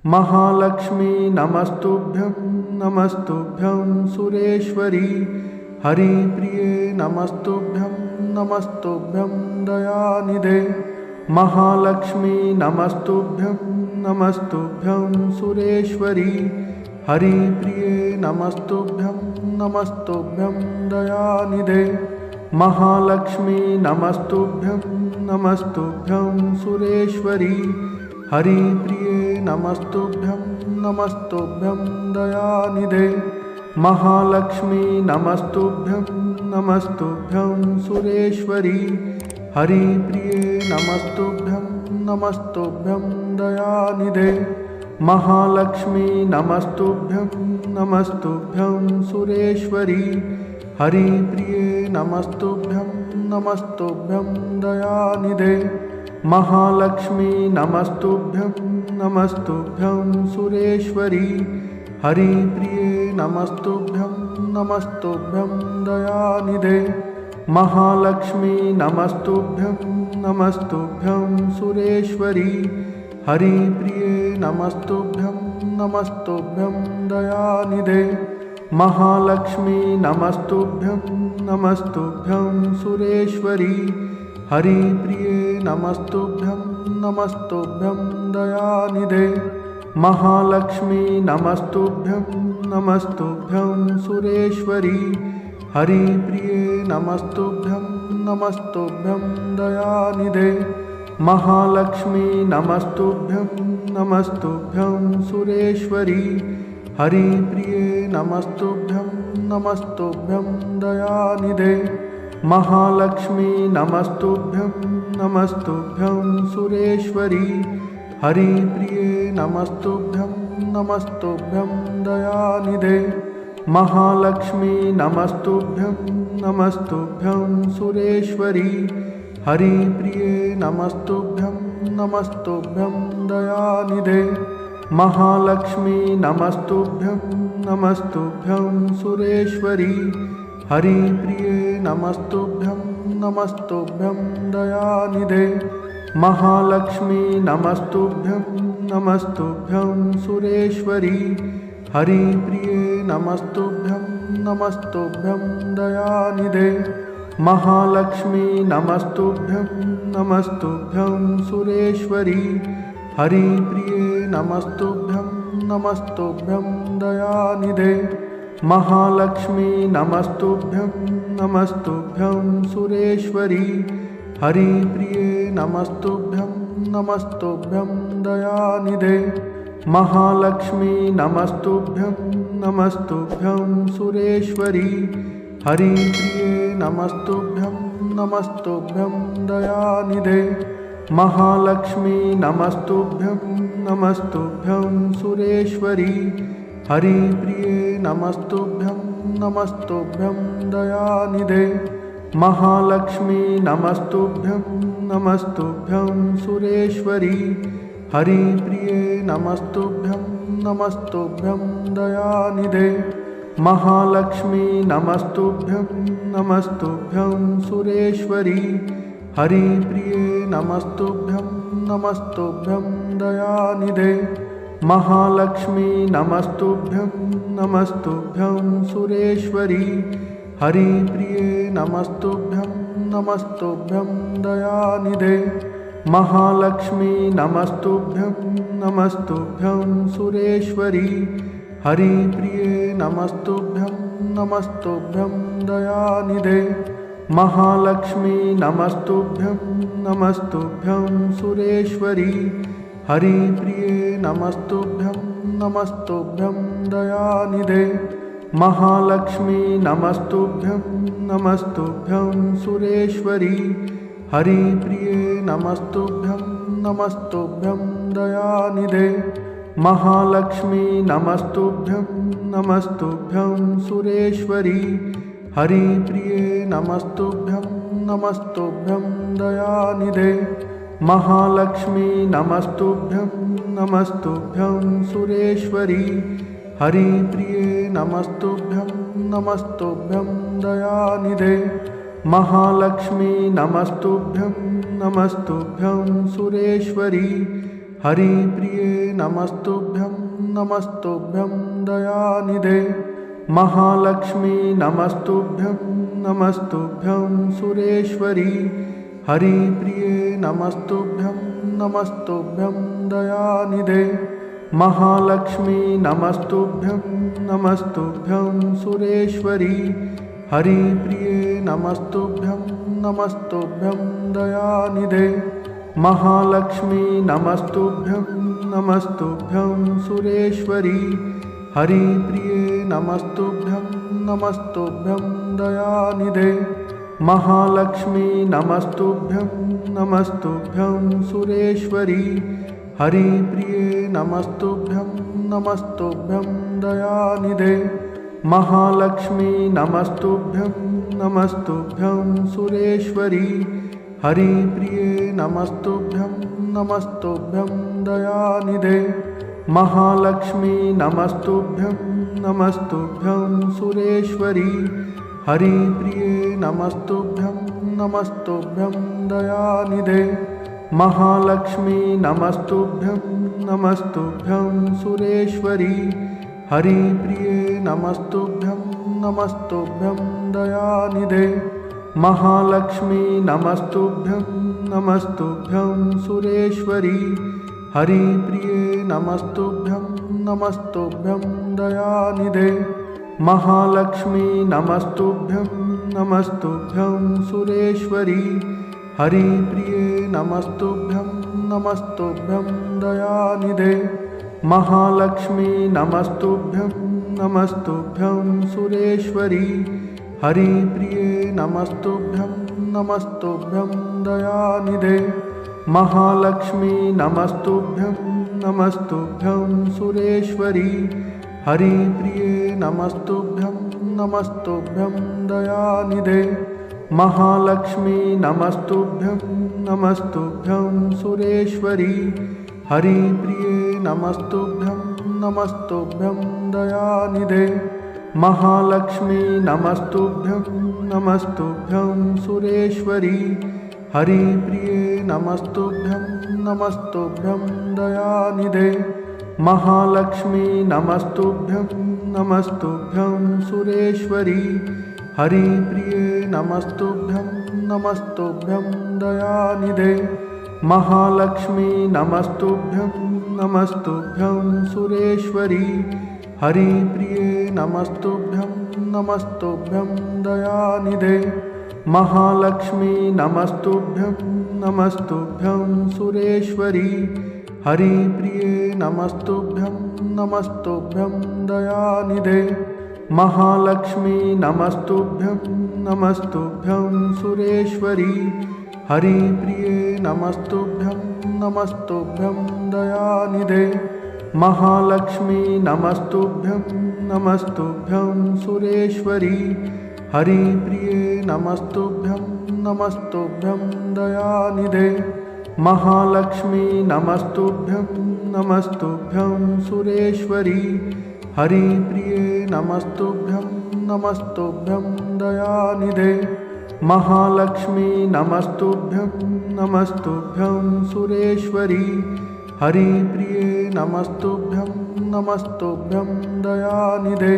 महालक्ष्मी नमस्तुभ्यं नमस्तुभ्यं सुरेश्वरी। हरिप्रिये नमस्तुभ्यं नमस्तुभ्यं दयानिधे। महालक्ष्मी नमस्तुभ्यं नमस्तुभ्यं सुरेश्वरी। हरिप्रिये नमस्तुभ्यं नमस्तुभ्यं दयानिधे। महालक्ष्मी नमस्तुभ्यं नमस्तुभ्यं सुरेश्वरी। हरिप्रिये नमस्तुभ्यं नमस्तुभ्यं दयानिधे। महालक्ष्मी नमस्तुभ्यं नमस्तुभ्यं सुरेश्वरी। हरिप्रिये नमस्तुभ्यं नमस्तुभ्यं दयानिधे। महालक्ष्मी नमस्तुभ्यं नमस्तुभ्यं सुरेश्वरी। हरिप्रिये नमस्तुभ्यं नमस्तुभ्यं दयानिधे। महालक्ष्मी नमस्तुभ्यं नमस्तुभ्यं सुरेश्वरी। हरिप्रिये नमस्तुभ्यं नमस्तुभ्यं दयानिधे। महालक्ष्मी नमस्तुभ्यं नमस्तुभ्यं सुरेश्वरी। हरिप्रिये नमस्तुभ्यं नमस्तुभ्यं दयानिधे। महालक्ष्मी नमस्तुभ्यं नमस्तुभ्यं सुरेश्वरी। हरिप्रिये नमस्तुभ्यं नमस्तुभ्यं दयानिधे। महालक्ष्मी नमस्तुभ्यं नमस्तुभ्यं सुरेश्वरी। हरिप्रिये नमस्तुभ्यं नमस्तुभ्यं दयानिधे। महालक्ष्मी नमस्तुभ्यं नमस्तुभ्यं सुरेश्वरी। हरिप्रिये नमस्तुभ्यं नमस्तुभ्यं दयानिधे। महालक्ष्मी नमस्तुभ्यं नमस्तुभ्यं सुरेश्वरी। हरिप्रिये नमस्तुभ्यं नमस्तुभ्यं दयानिधे। महालक्ष्मी नमस्तुभ्यं नमस्तुभ्यं सुरेश्वरी। हरिप्रिये नमस्तुभ्यं नमस्तुभ्यं दयानिधे। महालक्ष्मी नमस्तुभ्यं नमस्तुभ्यं सुरेश्वरी। हरिप्रिये नमस्तुभ्यं नमस्तुभ्यं दयानिधे। महालक्ष्मी नमस्तुभ्यं नमस्तुभ्यं सुरेश्वरी। हरिप्रिये नमस्तुभ्यं नमस्तुभ्यं दयानिधे। महालक्ष्मी नमस्तुभ्यं नमस्तुभ्यं सुरेश्वरी। हरिप्रिये नमस्तुभ्यं नमस्तुभ्यं दयानिधे। महालक्ष्मी नमस्तुभ्यं नमस्तुभ्यं सुरेश्वरी। हरिप्रिये नमस्तुभ्यं नमस्तुभ्यं दयानिधे। महालक्ष्मी नमस्तुभ्यं नमस्तुभ्यं सुरेश्वरी। हरिप्रिये नमस्तुभ्यं नमस्तुभ्यं दयानिधे। महालक्ष्मी नमस्तुभ्यं नमस्तुभ्यं सुरेश्वरी। हरिप्रिये नमस्तुभ्यं नमस्तुभ्यं दयानिधे। महालक्ष्मी नमस्तुभ्यं नमस्तुभ्यं सुरेश्वरी। हरिप्रिये नमस्तुभ्यं नमस्तुभ्यं दयानिधे। महालक्ष्मी नमस्तुभ्यं नमस्तुभ्यं सुरेश्वरी। हरिप्रिये नमस्तुभ्यं नमस्तुभ्यं दयानिधे। महालक्ष्मी नमस्तुभ्यं नमस्तुभ्यं सुरेश्वरी। हरिप्रिये नमस्तुभ्यं नमस्तुभ्यं दयानिधे। महालक्ष्मी नमस्तुभ्यं नमस्तुभ्यं सुरेश्वरी। हरिप्रिये नमस्तुभ्यं नमस्तुभ्यं दयानिधे। महालक्ष्मी नमस्तुभ्यं नमस्तुभ्यं सुरेश्वरी। हरिप्रिये नमस्तुभ्यं नमस्तुभ्यं दयानिधे। महालक्ष्मी नमस्तुभ्यं नमस्तुभ्यं सुरेश्वरी। हरिप्रिये नमस्तुभ्यं नमस्तुभ्यं दयानिधे। महालक्ष्मी नमस्तुभ्यं नमस्तुभ्यं सुरेश्वरी। हरिप्रिये नमस्तुभ्यं नमस्तुभ्यं दयानिधे। महालक्ष्मी नमस्तुभ्यं नमस्तुभ्यं सुरेश्वरी। हरिप्रिये नमस्तुभ्यं नमस्तुभ्यं दयानिधे। महालक्ष्मी नमस्तुभ्यं नमस्तुभ्यं सुरेश्वरी। हरिप्रिये नमस्तुभ्यं नमस्तुभ्यं दयानिधे। महालक्ष्मी नमस्तुभ्यं नमस्तुभ्यं सुरेश्वरी। हरिप्रिये नमस्तुभ्यं नमस्तुभ्यं दयानिधे। महालक्ष्मी नमस्तुभ्यं नमस्तुभ्यं सुरेश्वरी। हरिप्रिये नमस्तुभ्यं नमस्तुभ्यं दयानिधे। महालक्ष्मी नमस्तुभ्यं नमस्तुभ्यं सुरेश्वरी। हरिप्रिये नमस्तुभ्यं नमस्तुभ्यं दयानिधे। महालक्ष्मी नमस्तुभ्यं नमस्तुभ्यं सुरेश्वरी। हरिप्रिये नमस्तुभ्यं नमस्तुभ्यं दयानिधे। महालक्ष्मी नमस्तुभ्यं नमस्तुभ्यं सुरेश्वरी। हरिप्रिये नमस्तुभ्यं नमस्तुभ्यं दयानिधे। महालक्ष्मी नमस्तुभ्यं नमस्तुभ्यं सुरेश्वरी। हरिप्रिये नमस्तुभ्यं नमस्तुभ्यं दयानिधे। महालक्ष्मी नमस्तुभ्यं नमस्तुभ्यं सुरेश्वरी। हरिप्रिये नमस्तुभ्यं नमस्तुभ्यं दयानिधे। महालक्ष्मी नमस्तुभ्यं नमस्तुभ्यं सुरेश्वरी। हरिप्रिये नमस्तुभ्यं नमस्तुभ्यं दयानिधे। महालक्ष्मी नमस्तुभ्यं नमस्तुभ्यं सुरेश्वरी। हरिप्रिये नमस्तुभ्यं नमस्तुभ्यं दयानिधे। महालक्ष्मी नमस्तुभ्यं नमस्तुभ्यं सुरेश्वरी। हरिप्रिये नमस्तुभ्यं नमस्तुभ्यं दयानिधे। महालक्ष्मी नमस्तुभ्यं नमस्तुभ्यं सुरेश्वरी। हरिप्रिये नमस्तुभ्यं नमस्तुभ्यं दयानिधे। महालक्ष्मी नमस्तुभ्यं नमस्तुभ्यं सुरेश्वरी। हरिप्रिये नमस्तुभ्यं नमस्तुभ्यं दयानिधे। महालक्ष्मी नमस्तुभ्यं नमस्तुभ्यं सुरेश्वरी। हरिप्रिये नमस्तुभ्यं नमस्तुभ्यं दयानिधे। महालक्ष्मी नमस्तुभ्यं नमस्तुभ्यं सुरेश्वरी। हरिप्रिये नमस्तुभ्यं नमस्तुभ्यं दयानिधे। महालक्ष्मी नमस्तुभ्यं नमस्तुभ्यं सुरेश्वरी। हरिप्रिये नमस्तुभ्यं नमस्तुभ्यं दयानिधे। महालक्ष्मी नमस्तुभ्यं नमस्तुभ्यं सुरेश्वरी। हरिप्रिये नमस्तुभ्यं नमस्तुभ्यं दयानिधे। महालक्ष्मी नमस्तुभ्यं नमस्तुभ्यं सुरेश्वरी। हरिप्रिये नमस्तुभ्यं नमस्तुभ्यं दयानिधे। महालक्ष्मी नमस्तुभ्यं नमस्तुभ्यं सुरेश्वरी। हरिप्रिये नमस्तुभ्यं नमस्तुभ्यं दयानिधे। महालक्ष्मी नमस्तुभ्यं नमस्तुभ्यं सुरेश्वरी। हरिप्रिये नमस्तुभ्यं नमस्तुभ्यं दयानिधे। महालक्ष्मी नमस्तुभ्यं नमस्तुभ्यं सुरेश्वरी। हरिप्रिये नमस्तुभ्यं नमस्तुभ्यं दयानिधे।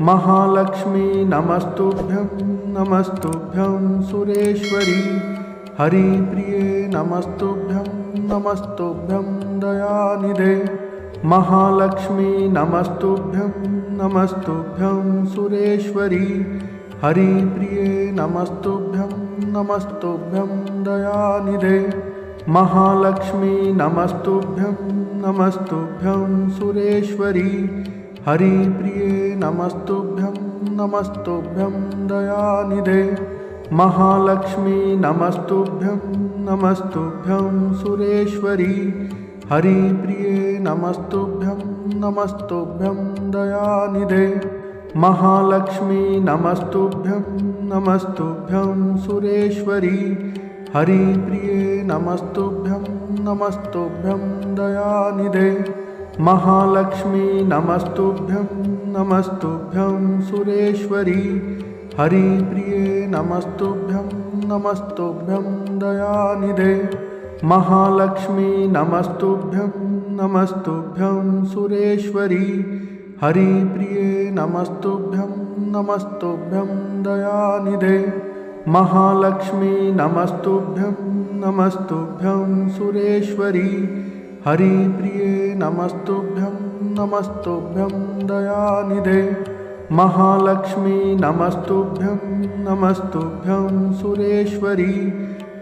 महालक्ष्मी नमस्तुभ्यं नमस्तुभ्यं सुरेश्वरी। हरिप्रिये नमस्तुभ्यं नमस्तुभ्यं दयानिधे। महालक्ष्मी नमस्तुभ्यं नमस्तुभ्यं सुरेश्वरी। हरिप्रिये नमस्तुभ्यं नमस्तुभ्यं दयानिधे। महालक्ष्मी नमस्तुभ्यं नमस्तुभ्यं सुरेश्वरी। हरिप्रिये नमस्तुभ्यं नमस्तुभ्यं दयानिधे। महालक्ष्मी नमस्तुभ्यं नमस्तुभ्यं सुरेश्वरी। हरिप्रिये नमस्तुभ्यं नमस्तुभ्यं दयानिधे। महालक्ष्मी नमस्तुभ्यं नमस्तुभ्यं सुरेश्वरी। हरिप्रिये नमस्तुभ्यं नमस्तुभ्यं दयानिधे। महालक्ष्मी नमस्तुभ्यं नमस्तुभ्यं सुरेश्वरी। हरिप्रिये नमस्तुभ्यं नमस्तुभ्यं दयानिधे। महालक्ष्मी नमस्तुभ्यं नमस्तुभ्यं सुरेश्वरी। हरिप्रिये नमस्तुभ्यं नमस्तुभ्यं दयानिधे। महालक्ष्मी नमस्तुभ्यं नमस्तुभ्यं सुरेश्वरी। हरिप्रिये नमस्तुभ्यं नमस्तुभ्यं दयानिधे। महालक्ष्मी नमस्तुभ्यं नमस्तुभ्यं सुरेश्वरी।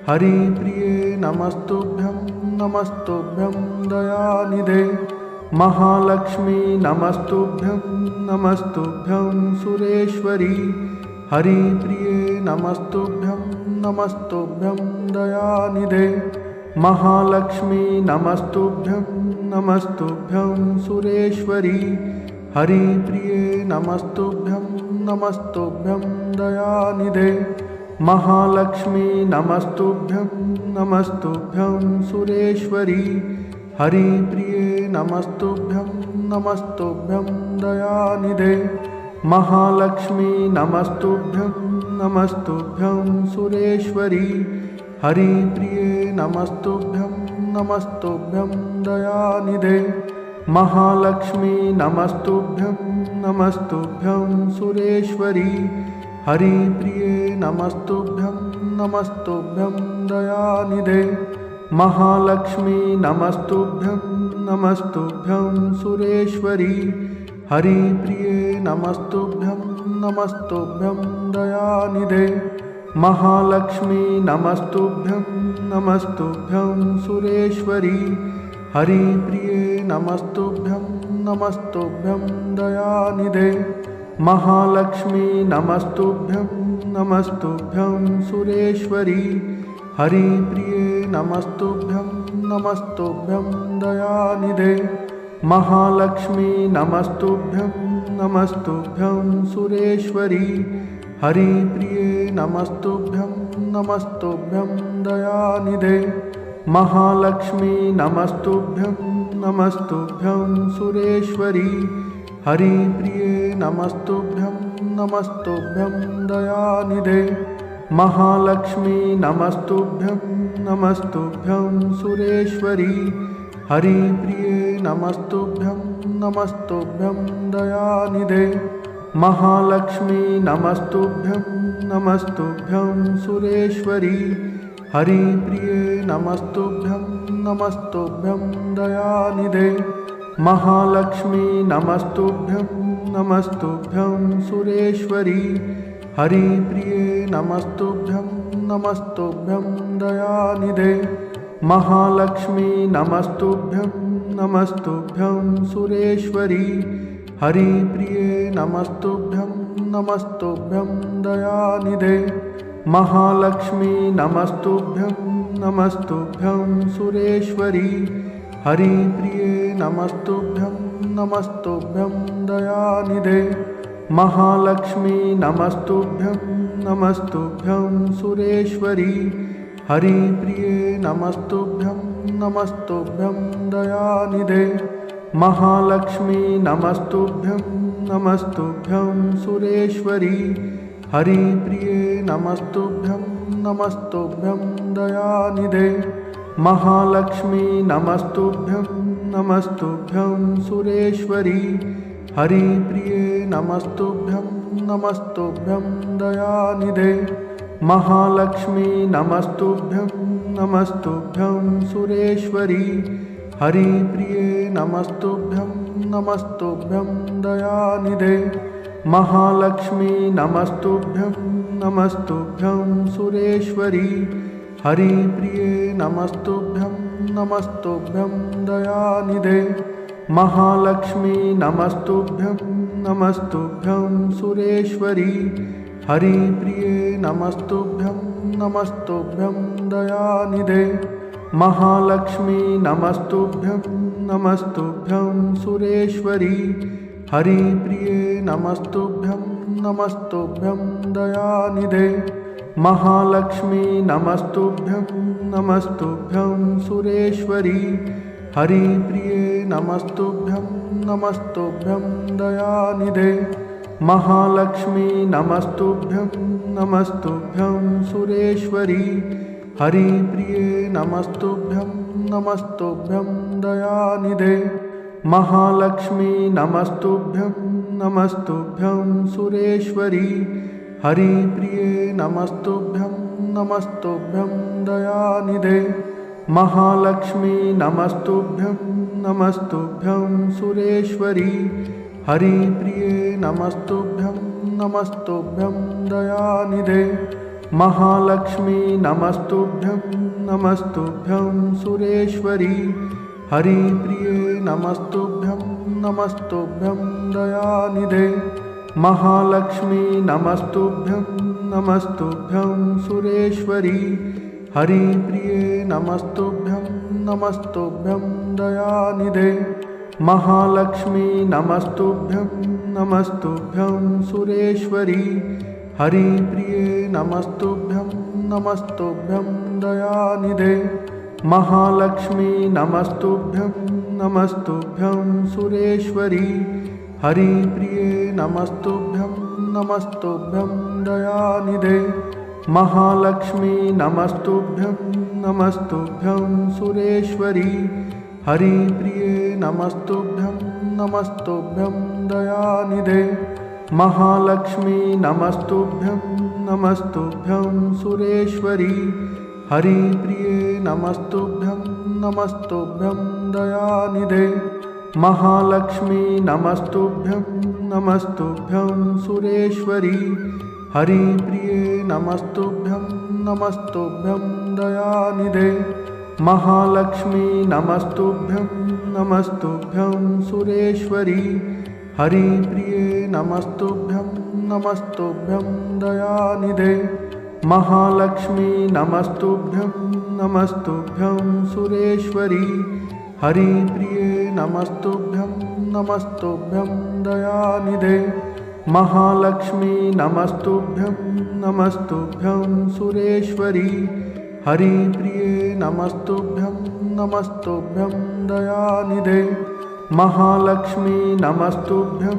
हरिप्रिये नमस्तुभ्यं नमस्तुभ्यं दयानिधे। महालक्ष्मी नमस्तुभ्यं नमस्तुभ्यं सुरेश्वरी। हरिप्रिये नमस्तुभ्यं नमस्तुभ्यं दयानिधे। महालक्ष्मी नमस्तुभ्यं नमस्तुभ्यं सुरेश्वरी। हरिप्रिये नमस्तुभ्यं नमस्तुभ्यं दयानिधे। महालक्ष्मी नमस्तुभ्यं नमस्तुभ्यं सुरेश्वरी। हरिप्रिये नमस्तुभ्यं नमस्तुभ्यं दयानिधे। महालक्ष्मी नमस्तुभ्यं नमस्तुभ्यं सुरेश्वरी। हरिप्रिये नमस्तुभ्यं नमस्तुभ्यं दयानिधे। महालक्ष्मी नमस्तुभ्यं नमस्तुभ्यं सुरेश्वरी। हरिप्रिये नमस्तुभ्यं नमस्तुभ्यं दयानिधे। महालक्ष्मी नमस्तुभ्यं नमस्तुभ्यं सुरेश्वरी। हरिप्रिये नमस्तुभ्यं नमस्तुभ्यं दयानिधे। महालक्ष्मी नमस्तुभ्यं नमस्तुभ्यं सुरेश्वरी। हरिप्रिये नमस्तुभ्यं नमस्तुभ्यं दयानिधे। महालक्ष्मी नमस्तुभ्यं नमस्तुभ्यं सुरेश्वरी। हरिप्रिये नमस्तुभ्यं नमस्तुभ्यं दयानिधे। महालक्ष्मी नमस्तुभ्यं नमस्तुभ्यं सुरेश्वरी। हरिप्रिये नमस्तुभ्यं नमस्तुभ्यं दयानिधे। महालक्ष्मी नमस्तुभ्यं नमस्तुभ्यं सुरेश्वरी। हरिप्रिये नमस्तुभ्यं नमस्तुभ्यं दयानिधे। महालक्ष्मी नमस्तुभ्यं नमस्तुभ्यं सुरेश्वरी। हरिप्रिये नमस्तुभ्यं नमस्तुभ्यं दयानिधे। महालक्ष्मी नमस्तुभ्यं नमस्तुभ्यं सुरेश्वरी। हरिप्रिये नमस्तुभ्यं नमस्तुभ्यं दयानिधे। महालक्ष्मी नमस्तुभ्यं नमस्तुभ्यं सुरेश्वरी। हरिप्रिये नमस्तुभ्यं नमस्तुभ्यं दयानिधे। महालक्ष्मी नमस्तुभ्यं नमस्तुभ्यं सुरेश्वरी। हरिप्रिये नमस्तुभ्यं नमस्तुभ्यं दयानिधे। महालक्ष्मी नमस्तुभ्यं नमस्तुभ्यं सुरेश्वरी। हरिप्रिये नमस्तुभ्यं नमस्तुभ्यं दयानिधे। महालक्ष्मी नमस्तुभ्यं नमस्तुभ्यं सुरेश्वरी। हरिप्रिये नमस्तुभ्यं नमस्तुभ्यं दयानिधे। महालक्ष्मी नमस्तुभ्यं नमस्तुभ्यं सुरेश्वरी। हरिप्रिये नमस्तुभ्यं नमस्तुभ्यं दयानिधे। महालक्ष्मी नमस्तुभ्यं नमस्तुभ्यं सुरेश्वरी। हरिप्रिये नमस्तुभ्यं नमस्तुभ्यं दयानिधे। महालक्ष्मी नमस्तुभ्यं नमस्तुभ्यं सुरेश्वरी। हरिप्रिये नमस्तुभ्यं नमस्तुभ्यं दयानिधे। महालक्ष्मी नमस्तुभ्यं नमस्तुभ्यं सुरेश्वरी। हरिप्रिये नमस्तुभ्यं नमस्तुभ्यं दयानिधे। महालक्ष्मी नमस्तुभ्यं नमस्तुभ्यं सुरेश्वरी। हरिप्रिये नमस्तुभ्यं नमस्तुभ्यं दयानिधे। महालक्ष्मी नमस्तुभ्यं नमस्तुभ्यं सुरेश्वरी। हरिप्रिये नमस्तुभ्यं नमस्तुभ्यं दयानिधे। महालक्ष्मी नमस्तुभ्यं नमस्तुभ्यं सुरेश्वरी। हरिप्रिये नमस्तुभ्यं नमस्तुभ्यं दयानिधे। महालक्ष्मी नमस्तुभ्यं नमस्तुभ्यं सुरेश्वरी। हरिप्रिये नमस्तुभ्यं नमस्तुभ्यं दयानिधे। महालक्ष्मी नमस्तुभ्यं नमस्तुभ्यं सुरेश्वरी। हरिप्रिये नमस्तुभ्यं नमस्तुभ्यं दयानिधे। महालक्ष्मी नमस्तुभ्यं नमस्तुभ्यं सुरेश्वरी। हरिप्रिये नमस्तुभ्यं नमस्तुभ्यं दयानिधे। महालक्ष्मी नमस्तुभ्यं नमस्तुभ्यं सुरेश्वरी। हरिप्रिये नमस्तुभ्यं नमस्तुभ्यं दयानिधे। महालक्ष्मी नमस्तुभ्यं नमस्तुभ्यं सुरेश्वरी। हरिप्रिये नमस्तुभ्यं नमस्तुभ्यं दयानिधे। महालक्ष्मी नमस्तुभ्यं नमस्तुभ्यं सुरेश्वरी। हरिप्रिये नमस्तुभ्यं नमस्तुभ्यं दयानिधे। महालक्ष्मी नमस्तुभ्यं नमस्तुभ्यं सुरेश्वरी। हरिप्रिये नमस्तुभ्यं नमस्तुभ्यं दयानिधे। महालक्ष्मी नमस्तुभ्यं नमस्तुभ्यं सुरेश्वरी। हरिप्रिये नमस्तुभ्यं नमस्तुभ्यं दयानिधे। महालक्ष्मी नमस्तुभ्यं नमस्तुभ्यं सुरेश्वरी। हरिप्रिये नमस्तुभ्यं नमस्तुभ्यं दयानिधे। महालक्ष्मी नमस्तुभ्यं नमस्तुभ्यं सुरेश्वरी। हरिप्रिये नमस्तुभ्यं नमस्तुभ्यं दयानिधे। महालक्ष्मी नमस्तुभ्यं नमस्तुभ्यं सुरेश्वरी। हरिप्रिये नमस्तुभ्यं नमस्तुभ्यं दयानिधे। महालक्ष्मी नमस्तुभ्यं नमस्तुभ्यं सुरेश्वरी। हरिप्रिये नमस्तुभ्यं नमस्तुभ्यं दयानिधे। महालक्ष्मी नमस्तुभ्यं नमस्तुभ्यं सुरेश्वरी। हरिप्रिये नमस्तुभ्यं नमस्तुभ्यं दयानिधे। महालक्ष्मी नमस्तुभ्यं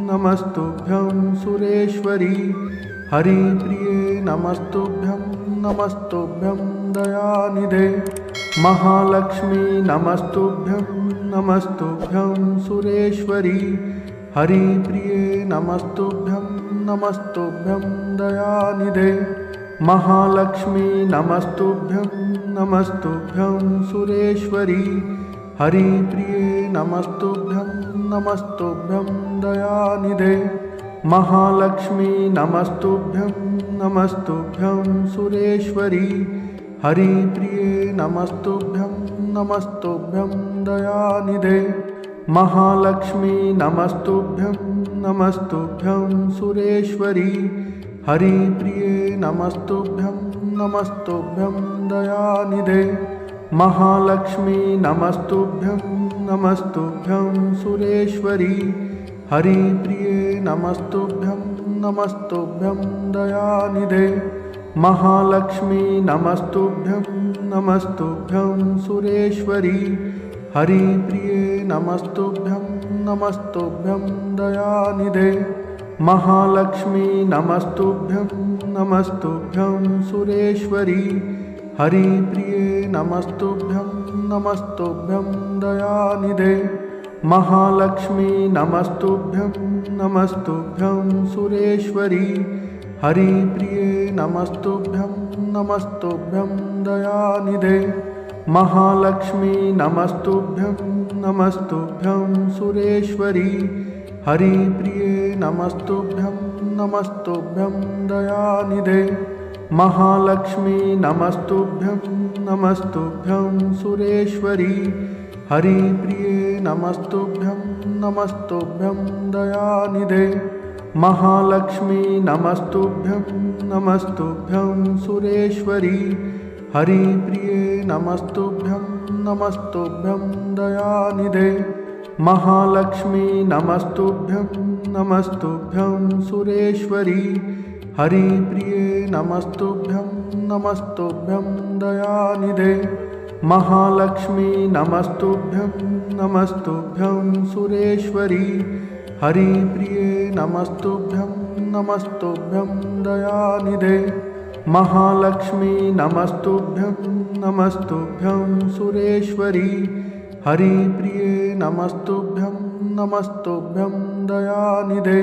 नमस्तुभ्यं सुरेश्वरी। हरिप्रिये नमस्तुभ्यं नमस्तुभ्यं दयानिधे। महालक्ष्मी नमस्तुभ्यं नमस्तुभ्यं सुरेश्वरी। हरिप्रिये नमस्तुभ्यं नमस्तुभ्यं दयानिधे। महालक्ष्मी नमस्तुभ्यं नमस्तुभ्यं सुरेश्वरी। हरिप्रिये नमस्तुभ्यं नमस्तुभ्यं दयानिधे। महालक्ष्मी नमस्तुभ्यं नमस्तुभ्यं सुरेश्वरी। हरिप्रिये नमस्तुभ्यं नमस्तुभ्यं दयानिधे। महालक्ष्मी नमस्तुभ्यं नमस्तुभ्यं सुरेश्वरी। हरिप्रिये नमस्तुभ्यं नमस्तुभ्यं दयानिधे। महालक्ष्मी नमस्तुभ्यं नमस्तुभ्यं सुरेश्वरी। हरिप्रिये नमस्तुभ्यं नमस्तुभ्यं दयानिधे। महालक्ष्मी नमस्तुभ्यं नमस्तुभ्यं सुरेश्वरी। हरिप्रिये नमस्तुभ्यं नमस्तुभ्यं दयानिधे। महालक्ष्मी नमस्तुभ्यं नमस्तुभ्यं सुरेश्वरी। हरिप्रिये नमस्तुभ्यं नमस्तुभ्यं दयानिधे। महालक्ष्मी नमस्तुभ्यं नमस्तुभ्यं सुरेश्वरी। हरिप्रिये नमस्तुभ्यं नमस्तुभ्यं दयानिधे। महालक्ष्मी नमस्तुभ्यं नमस्तुभ्यं सुरेश्वरी। हरिप्रिये नमस्तुभ्यं नमस्तुभ्यं दयानिधे। महालक्ष्मी नमस्तुभ्यं नमस्तुभ्यं सुरेश्वरी। हरिप्रिये नमस्तुभ्यं नमस्तुभ्यं दयानिधे। महालक्ष्मी नमस्तुभ्यं नमस्तुभ्यं सुरेश्वरी। हरिप्रिये नमस्तुभ्यं नमस्तुभ्यं दयानिधे। महालक्ष्मी नमस्तुभ्यं नमस्तुभ्यं सुरेश्वरी। हरिप्रिये नमस्तुभ्यं नमस्तुभ्यं दयानिधे। महालक्ष्मी नमस्तुभ्यं नमस्तुभ्यं सुरेश्वरी। हरिप्रिये नमस्तुभ्यं नमस्तुभ्यं दयानिधे। महालक्ष्मी नमस्तुभ्यं नमस्तुभ्यं सुरेश्वरी हरिप्रिये नमस्तुभ्यं नमस्तुभ्यं दयानिधे।